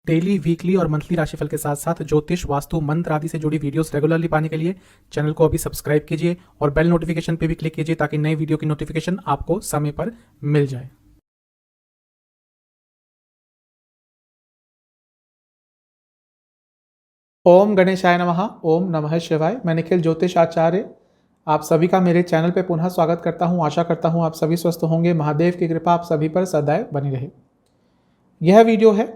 Daily, weekly और monthly राशिफल के साथ साथ ज्योतिष, वास्तु, मंत्र आदि से जुड़ी वीडियोस रेगुलरली पाने के लिए चैनल को अभी सब्सक्राइब कीजिए और बेल नोटिफिकेशन पे भी क्लिक कीजिए ताकि नई वीडियो की नोटिफिकेशन आपको समय पर मिल जाए। ओम गणेशाय नमः। ओम नमः शिवाय। मैं निखिल ज्योतिष आचार्य आप सभी का मेरे चैनल पे पुनः स्वागत करता हूं। आशा करता हूं आप सभी स्वस्थ होंगे। महादेव की कृपा आप सभी पर सदैव बनी रहे। यह वीडियो है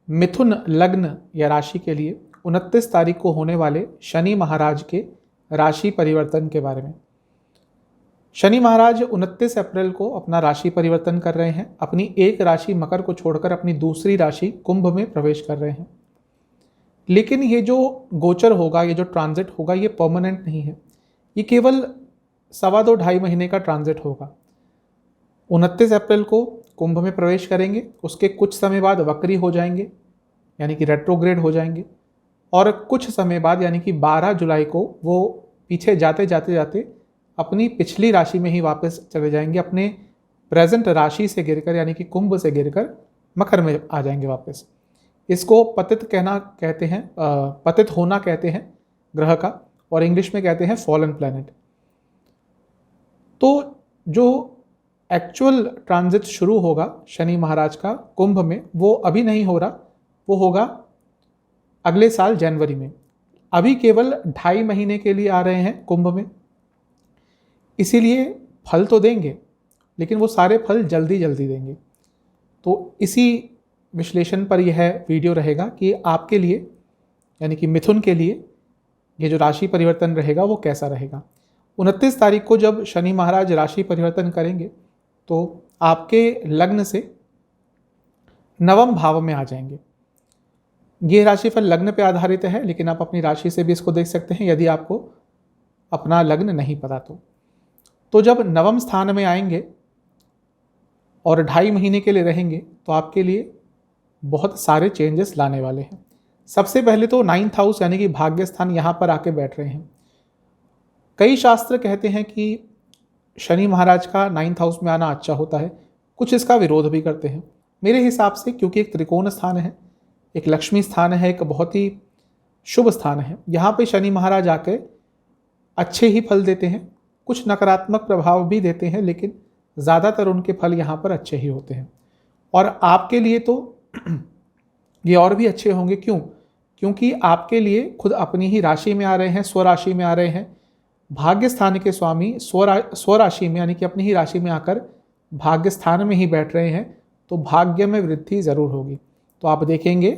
मिथुन लग्न या राशि के लिए 29 तारीख को होने वाले शनि महाराज के राशि परिवर्तन के बारे में। शनि महाराज 29 अप्रैल को अपना राशि परिवर्तन कर रहे हैं। अपनी एक राशि मकर को छोड़कर अपनी दूसरी राशि कुंभ में प्रवेश कर रहे हैं। लेकिन ये जो गोचर होगा, ये जो ट्रांजिट होगा, ये परमानेंट नहीं है। ये केवल 2.5 महीने का ट्रांजिट होगा। 29 अप्रैल को कुंभ में प्रवेश करेंगे, उसके कुछ समय बाद वक्री हो जाएंगे यानी कि रेट्रोग्रेड हो जाएंगे, और कुछ समय बाद यानी कि 12 जुलाई को वो पीछे जाते जाते जाते अपनी पिछली राशि में ही वापस चले जाएंगे। अपने प्रेजेंट राशि से गिरकर यानी कि कुंभ से गिरकर मकर में आ जाएंगे वापस। इसको पतित कहते हैं, पतित होना कहते हैं ग्रह का, और इंग्लिश में कहते हैं फॉलन प्लैनेट। तो जो एक्चुअल ट्रांजिट शुरू होगा शनि महाराज का कुंभ में, वो अभी नहीं हो रहा, वो होगा अगले साल जनवरी में। अभी केवल 2.5 महीने के लिए आ रहे हैं कुंभ में, इसीलिए फल तो देंगे लेकिन वो सारे फल जल्दी जल्दी देंगे। तो इसी विश्लेषण पर यह वीडियो रहेगा कि आपके लिए यानी कि मिथुन के लिए ये जो राशि परिवर्तन रहेगा वो कैसा रहेगा। 29 तारीख को जब शनि महाराज राशि परिवर्तन करेंगे तो आपके लग्न से नवम भाव में आ जाएंगे। ये राशिफल लग्न पे आधारित है, लेकिन आप अपनी राशि से भी इसको देख सकते हैं यदि आपको अपना लग्न नहीं पता तो जब नवम स्थान में आएंगे और 2.5 महीने के लिए रहेंगे तो आपके लिए बहुत सारे चेंजेस लाने वाले हैं। सबसे पहले तो 9th हाउस यानी कि भाग्य स्थान यहाँ पर आके बैठ रहे हैं। कई शास्त्र कहते हैं कि शनि महाराज का 9th हाउस में आना अच्छा होता है, कुछ इसका विरोध भी करते हैं। मेरे हिसाब से क्योंकि एक त्रिकोण स्थान है, एक लक्ष्मी स्थान है, एक बहुत ही शुभ स्थान है, यहाँ पे शनि महाराज आके अच्छे ही फल देते हैं। कुछ नकारात्मक प्रभाव भी देते हैं, लेकिन ज़्यादातर उनके फल यहाँ पर अच्छे ही होते हैं। और आपके लिए तो ये और भी अच्छे होंगे। क्यों? क्योंकि आपके लिए खुद अपनी ही राशि में आ रहे हैं, स्वराशि में आ रहे हैं। भाग्य स्थान के स्वामी स्वराशि में यानी कि अपनी ही राशि में आकर भाग्य स्थान में ही बैठ रहे हैं, तो भाग्य में वृद्धि ज़रूर होगी। तो आप देखेंगे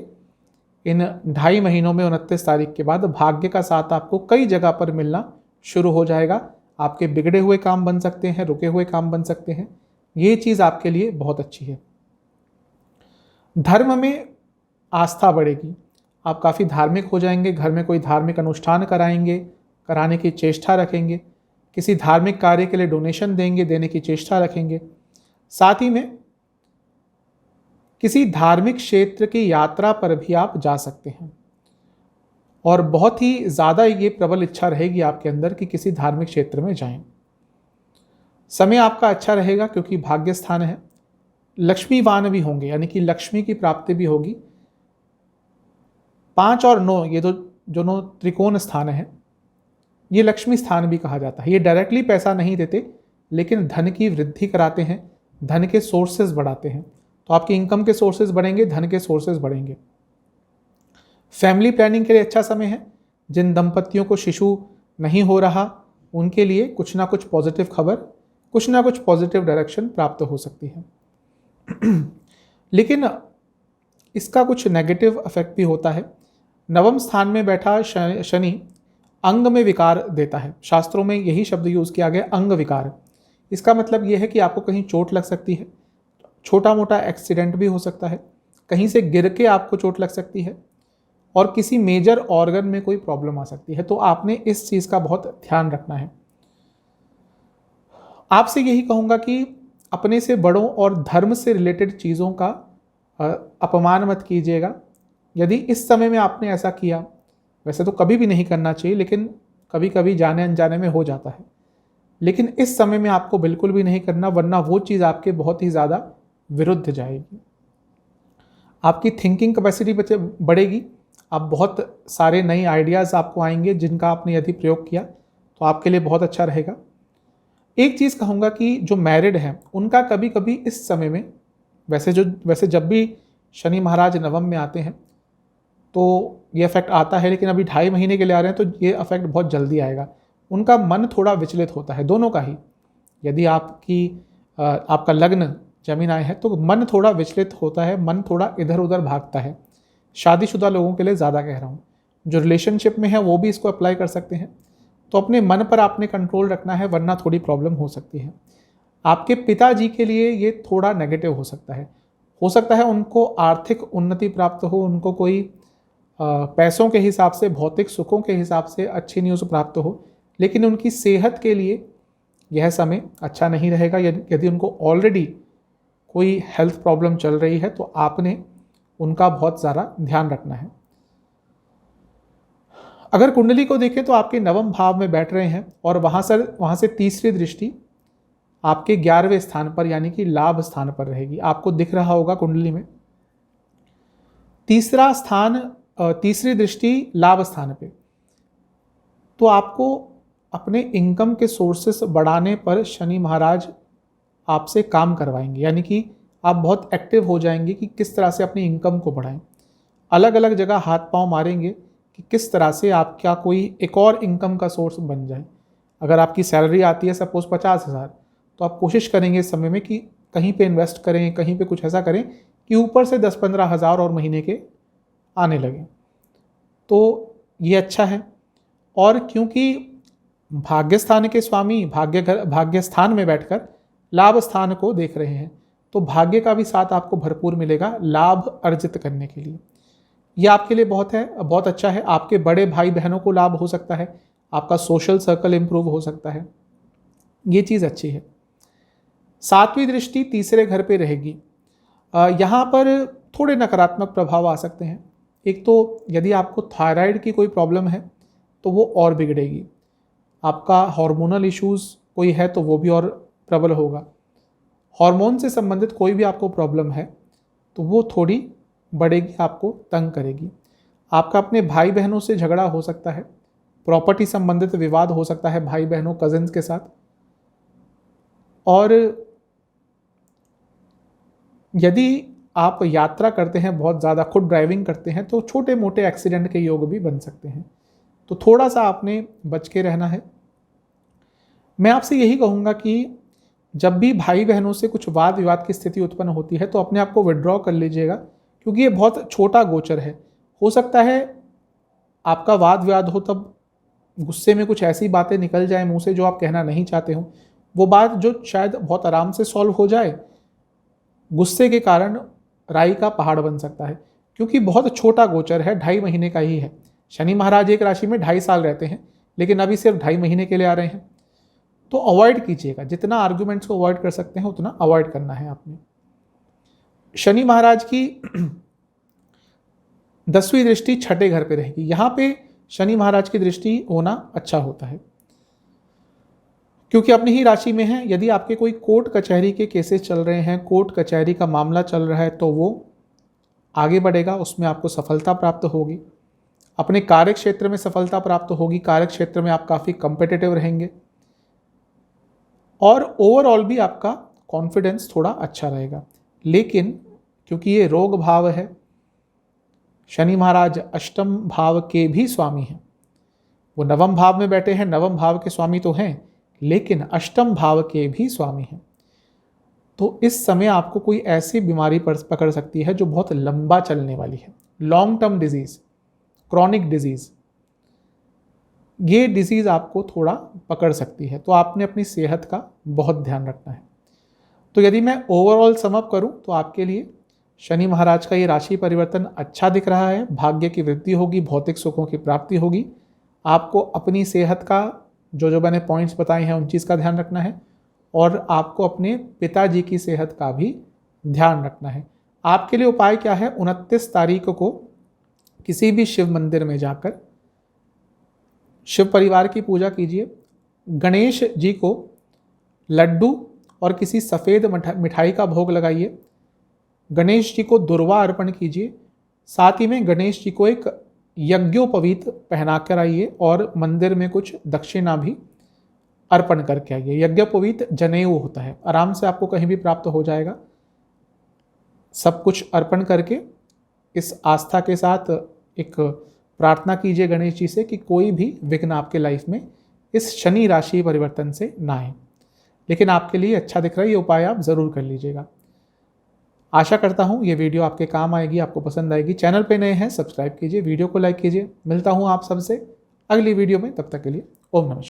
इन 2.5 महीनों में 29 तारीख के बाद भाग्य का साथ आपको कई जगह पर मिलना शुरू हो जाएगा। आपके बिगड़े हुए काम बन सकते हैं, रुके हुए काम बन सकते हैं। ये चीज़ आपके लिए बहुत अच्छी है। धर्म में आस्था बढ़ेगी, आप काफ़ी धार्मिक हो जाएंगे। घर में कोई धार्मिक अनुष्ठान कराने की चेष्टा रखेंगे, किसी धार्मिक कार्य के लिए डोनेशन देने की चेष्टा रखेंगे। साथ ही में किसी धार्मिक क्षेत्र की यात्रा पर भी आप जा सकते हैं, और बहुत ही ज़्यादा ये प्रबल इच्छा रहेगी आपके अंदर कि किसी धार्मिक क्षेत्र में जाएं। समय आपका अच्छा रहेगा क्योंकि भाग्य स्थान है। लक्ष्मीवान भी होंगे यानी कि लक्ष्मी की प्राप्ति भी होगी। 5 और 9 ये दोनों त्रिकोण स्थान है, ये लक्ष्मी स्थान भी कहा जाता है। ये डायरेक्टली पैसा नहीं देते, लेकिन धन की वृद्धि कराते हैं, धन के सोर्सेज बढ़ाते हैं। तो आपकी इनकम के सोर्सेज बढ़ेंगे, धन के सोर्सेज बढ़ेंगे। फैमिली प्लानिंग के लिए अच्छा समय है। जिन दंपतियों को शिशु नहीं हो रहा, उनके लिए कुछ ना कुछ पॉजिटिव खबर, कुछ ना कुछ पॉजिटिव डायरेक्शन प्राप्त हो सकती है। लेकिन इसका कुछ नेगेटिव इफेक्ट भी होता है। नवम स्थान में बैठा शनि अंग में विकार देता है। शास्त्रों में यही शब्द यूज़ किया गया, अंग विकार। इसका मतलब यह है कि आपको कहीं चोट लग सकती है, छोटा मोटा एक्सीडेंट भी हो सकता है, कहीं से गिर के आपको चोट लग सकती है, और किसी मेजर ऑर्गन में कोई प्रॉब्लम आ सकती है। तो आपने इस चीज़ का बहुत ध्यान रखना है। आपसे यही कहूँगा कि अपने से बड़ों और धर्म से रिलेटेड चीज़ों का अपमान मत कीजिएगा। यदि इस समय में आपने ऐसा किया, वैसे तो कभी भी नहीं करना चाहिए, लेकिन कभी कभी जाने अनजाने में हो जाता है, लेकिन इस समय में आपको बिल्कुल भी नहीं करना, वरना वो चीज़ आपके बहुत ही ज़्यादा विरुद्ध जाएगी। आपकी थिंकिंग कैपेसिटी बढ़ेगी, आप बहुत सारे नए आइडियाज़ आपको आएंगे जिनका आपने यदि प्रयोग किया तो आपके लिए बहुत अच्छा रहेगा। एक चीज़ कहूँगा कि जो मैरिड हैं उनका कभी कभी इस समय में, वैसे जब भी शनि महाराज नवम में आते हैं तो ये अफेक्ट आता है, लेकिन अभी 2.5 महीने के लिए आ रहे हैं तो ये अफेक्ट बहुत जल्दी आएगा। उनका मन थोड़ा विचलित होता है, दोनों का ही। यदि आपका लग्न जमीनाएँ है तो मन थोड़ा विचलित होता है, मन थोड़ा इधर उधर भागता है। शादीशुदा लोगों के लिए ज़्यादा कह रहा हूँ, जो रिलेशनशिप में है वो भी इसको अप्लाई कर सकते हैं। तो अपने मन पर आपने कंट्रोल रखना है, वरना थोड़ी प्रॉब्लम हो सकती है। आपके पिताजी के लिए ये थोड़ा नेगेटिव हो सकता है उनको आर्थिक उन्नति प्राप्त हो, उनको कोई पैसों के हिसाब से, भौतिक सुखों के हिसाब से अच्छी न्यूज़ प्राप्त हो, लेकिन उनकी सेहत के लिए यह समय अच्छा नहीं रहेगा। यदि उनको ऑलरेडी कोई हेल्थ प्रॉब्लम चल रही है तो आपने उनका बहुत ज़्यादा ध्यान रखना है। अगर कुंडली को देखें तो आपके नवम भाव में बैठ रहे हैं और वहाँ से तीसरी दृष्टि आपके 11वें स्थान पर यानी कि लाभ स्थान पर रहेगी। आपको दिख रहा होगा कुंडली में तीसरी दृष्टि लाभ स्थान पे। तो आपको अपने इनकम के सोर्सेस बढ़ाने पर शनि महाराज आपसे काम करवाएंगे, यानी कि आप बहुत एक्टिव हो जाएंगे कि किस तरह से अपनी इनकम को बढ़ाएं। अलग अलग जगह हाथ पांव मारेंगे कि किस तरह से आपका कोई एक और इनकम का सोर्स बन जाए। अगर आपकी सैलरी आती है सपोज 50,000, तो आप कोशिश करेंगे इस समय में कि कहीं पे इन्वेस्ट करें, कहीं पे कुछ ऐसा करें कि ऊपर से 10-15 हज़ार और महीने के आने लगे। तो ये अच्छा है। और क्योंकि भाग्यस्थान के स्वामी भाग्यस्थान में बैठकर लाभ स्थान को देख रहे हैं, तो भाग्य का भी साथ आपको भरपूर मिलेगा लाभ अर्जित करने के लिए। ये आपके लिए बहुत अच्छा है। आपके बड़े भाई बहनों को लाभ हो सकता है, आपका सोशल सर्कल इंप्रूव हो सकता है, ये चीज़ अच्छी है। 7वीं दृष्टि तीसरे घर पे रहेगी। यहाँ पर थोड़े नकारात्मक प्रभाव आ सकते हैं। एक तो यदि आपको थायराइड की कोई प्रॉब्लम है तो वो और बिगड़ेगी। आपका हार्मोनल इश्यूज़ कोई है तो वो भी और प्रबल होगा। हार्मोन से संबंधित कोई भी आपको प्रॉब्लम है तो वो थोड़ी बढ़ेगी, आपको तंग करेगी। आपका अपने भाई बहनों से झगड़ा हो सकता है, प्रॉपर्टी संबंधित विवाद हो सकता है भाई बहनों कजिन्स के साथ। और यदि आप यात्रा करते हैं, बहुत ज़्यादा खुद ड्राइविंग करते हैं, तो छोटे मोटे एक्सीडेंट के योग भी बन सकते हैं। तो थोड़ा सा आपने बच के रहना है। मैं आपसे यही कहूँगा कि जब भी भाई बहनों से कुछ वाद विवाद की स्थिति उत्पन्न होती है तो अपने आप को विड्रॉ कर लीजिएगा, क्योंकि ये बहुत छोटा गोचर है। हो सकता है आपका वाद विवाद हो, तब गुस्से में कुछ ऐसी बातें निकल जाए मुंह से जो आप कहना नहीं चाहते हो, वो बात जो शायद बहुत आराम से सॉल्व हो जाए, गुस्से के कारण राई का पहाड़ बन सकता है। क्योंकि बहुत छोटा गोचर है, 2.5 महीने का ही है। शनि महाराज एक राशि में 2.5 साल रहते हैं, लेकिन अभी सिर्फ 2.5 महीने के लिए आ रहे हैं। तो अवॉइड कीजिएगा, जितना आर्ग्यूमेंट्स को अवॉइड कर सकते हैं उतना अवॉइड करना है आपने। शनि महाराज की 10वीं दृष्टि छठे घर पे रहेगी। यहाँ पे शनि महाराज की दृष्टि होना अच्छा होता है, क्योंकि अपनी ही राशि में है। यदि आपके कोई कोर्ट कचहरी के केसेस चल रहे हैं, कोर्ट कचहरी का मामला चल रहा है, तो वो आगे बढ़ेगा, उसमें आपको सफलता प्राप्त होगी। अपने कार्य क्षेत्र में सफलता प्राप्त होगी, कार्य क्षेत्र में आप काफ़ी कॉम्पिटिटिव रहेंगे और ओवरऑल भी आपका कॉन्फिडेंस थोड़ा अच्छा रहेगा। लेकिन क्योंकि ये रोग भाव है, शनि महाराज अष्टम भाव के भी स्वामी हैं, वो नवम भाव में बैठे हैं, नवम भाव के स्वामी तो हैं, लेकिन अष्टम भाव के भी स्वामी हैं। तो इस समय आपको कोई ऐसी बीमारी पकड़ सकती है जो बहुत लंबा चलने वाली है, long term disease, chronic disease. ये डिजीज आपको थोड़ा पकड़ सकती है, तो आपने अपनी सेहत का बहुत ध्यान रखना है। तो यदि मैं ओवरऑल समअप करूं तो आपके लिए शनि महाराज का ये राशि परिवर्तन अच्छा दिख रहा है। भाग्य की वृद्धि होगी, भौतिक सुखों की प्राप्ति होगी। आपको अपनी सेहत का जो मैंने पॉइंट्स बताए हैं उन चीज़ का ध्यान रखना है, और आपको अपने पिताजी की सेहत का भी ध्यान रखना है। आपके लिए उपाय क्या है? 29 तारीख को किसी भी शिव मंदिर में जाकर शिव परिवार की पूजा कीजिए। गणेश जी को लड्डू और किसी सफ़ेद मिठाई का भोग लगाइए। गणेश जी को दुर्वा अर्पण कीजिए। साथ ही में गणेश जी को एक यज्ञोपवीत पहना कर आइए और मंदिर में कुछ दक्षिणा भी अर्पण करके आइए। यज्ञोपवीत जनेऊ होता है, आराम से आपको कहीं भी प्राप्त हो जाएगा। सब कुछ अर्पण करके इस आस्था के साथ एक प्रार्थना कीजिए गणेश जी से कि कोई भी विघ्न आपके लाइफ में इस शनि राशि परिवर्तन से ना आए। लेकिन आपके लिए अच्छा दिख रहा है, ये उपाय आप ज़रूर कर लीजिएगा। आशा करता हूँ ये वीडियो आपके काम आएगी, आपको पसंद आएगी। चैनल पे नए हैं सब्सक्राइब कीजिए, वीडियो को लाइक कीजिए। मिलता हूँ आप सबसे अगली वीडियो में, तब तक के लिए ओम नमः शिवाय।